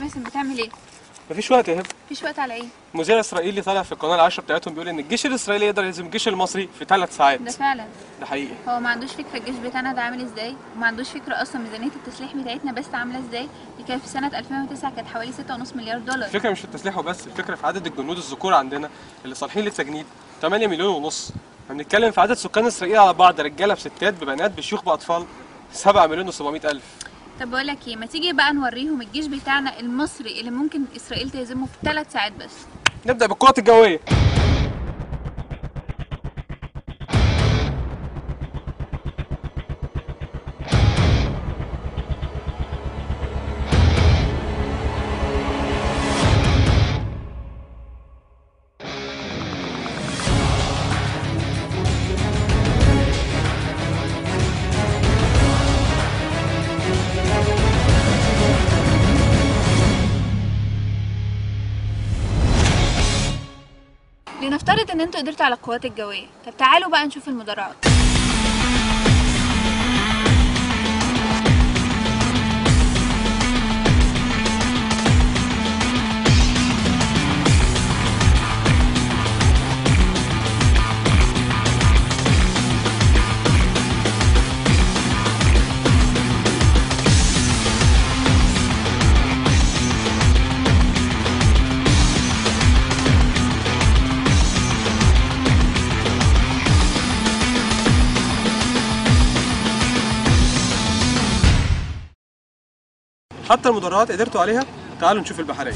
محسن بتعمل ايه؟ مفيش وقت يا هبه. مفيش وقت على ايه؟ مذيع اسرائيلي طالع في القناه العاشره بتاعتهم بيقول ان الجيش الاسرائيلي يقدر يهزم الجيش المصري في 3 ساعات. ده فعلا. ده حقيقي. هو ما عندوش فكره الجيش بتاعنا ده عامل ازاي، وما عندوش فكره اصلا ميزانيه التسليح بتاعتنا بس عامله ازاي. دي كانت في سنه 2009 كانت حوالي 6.5 مليار دولار. الفكره مش في التسليح وبس، الفكره في عدد الجنود الذكور عندنا اللي صالحين للتجنيد 8 مليون ونص. بنتكلم في عدد سكان اسرائيل على بعض، رجاله بستات ببنات بشيوخ باطفال 7 مليون و700 الف. طب بقول لك ايه، ما تيجي بقى نوريهم الجيش بتاعنا المصري اللي ممكن اسرائيل تهزمه في 3 ساعات بس. نبدا بالقوات الجويه. لنفترض ان انتوا قدرتوا على القوات الجويه، طب تعالوا بقى نشوف المدرعات. حتى المدرعات قدرتوا عليها. تعالوا نشوف البحريه.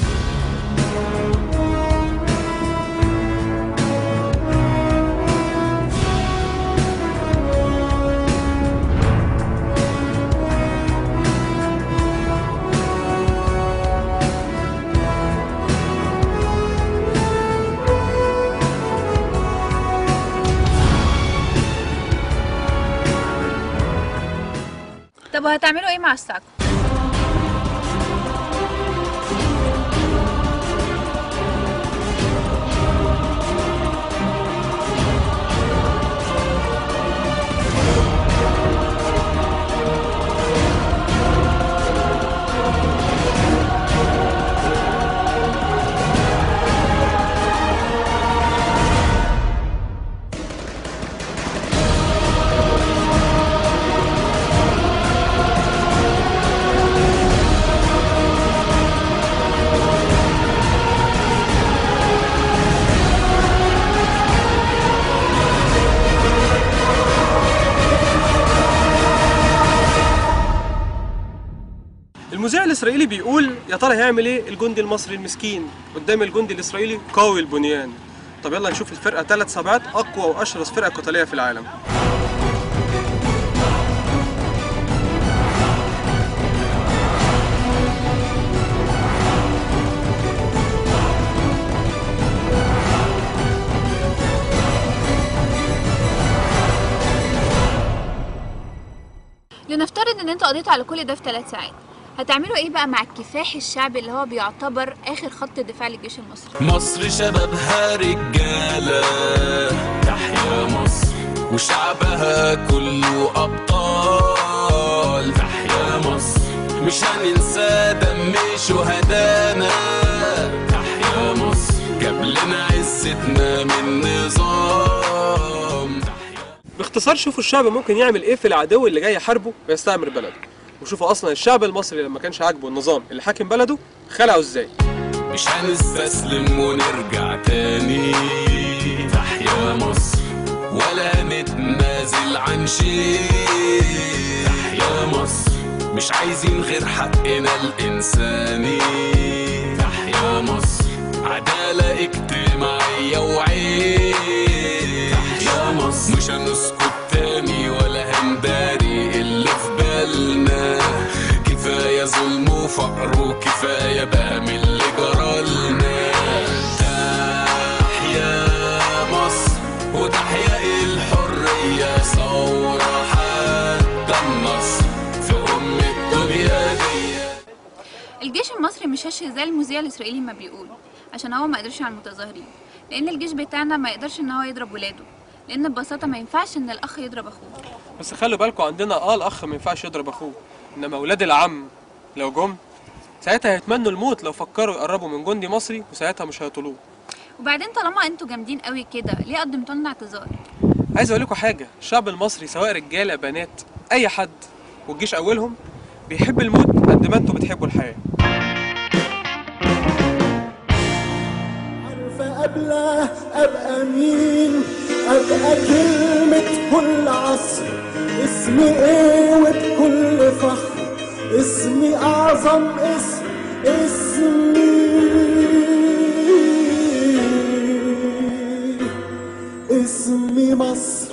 طب وهتعملوا ايه مع الصعقه؟ المذيع الاسرائيلي بيقول يا ترى هيعمل ايه الجندي المصري المسكين قدام الجندي الاسرائيلي قوي البنيان. طب يلا نشوف الفرقه 3 سبعات اقوى واشرس فرقه قتاليه في العالم. لنفترض ان انتوا قضيتوا على كل ده في 3 ساعات، هتعملوا ايه بقى مع الكفاح الشعبي اللي هو بيعتبر اخر خط دفاع للجيش المصري؟ مصر شبابها رجالة، تحيا مصر وشعبها كله أبطال، تحيا مصر مش هننسى دم شهدانا، تحيا مصر جاب لنا عزتنا من نظام. باختصار شوفوا الشعب ممكن يعمل ايه في العدو اللي جاي يحاربه ويستعمر بلده، وشوفوا اصلا الشعب المصري لما كانش عاجبه النظام اللي حاكم بلده خلعه ازاي. مش هنستسلم ونرجع تاني، تحيا مصر ولا نتنازل عن شيء، تحيا مصر مش عايزين غير حقنا الإنساني، تحيا مصر عدالة اجتماعية وعين، تحيا مصر مش هنسكت تاني ولا هنداري اللي في بالنا، كفاية ظلم وفقر وكفاية بقى من اللي جرالنا. تحيا مصر وتحيا الحرية، ثورة حتى النصر في الدنيا دي. الجيش المصري مش هش زي المذيع الاسرائيلي ما بيقول، عشان هو ما قدرش على المتظاهرين، لان الجيش بتاعنا ما يقدرش ان هو يضرب ولاده، لان ببساطه ما ينفعش ان الاخ يضرب اخوه. بس خلوا بالكم عندنا الاخ ما ينفعش يضرب اخوه، انما ولاد العم لو جم ساعتها هيتمنوا الموت لو فكروا يقربوا من جندي مصري، وساعتها مش هيطولوه. وبعدين طالما انتوا جامدين قوي كده ليه قدمتوا لنا اعتذار؟ عايز اقول لكم حاجه، الشعب المصري سواء رجاله بنات اي حد، والجيش اولهم، بيحب الموت قد ما انتوا بتحبوا الحياه. عارفه قبله ابقى مين، ابقى كلمه كل عصر، اسمي ايه وبكل فخر، اسمي اعظم اسم، اسمي مصر.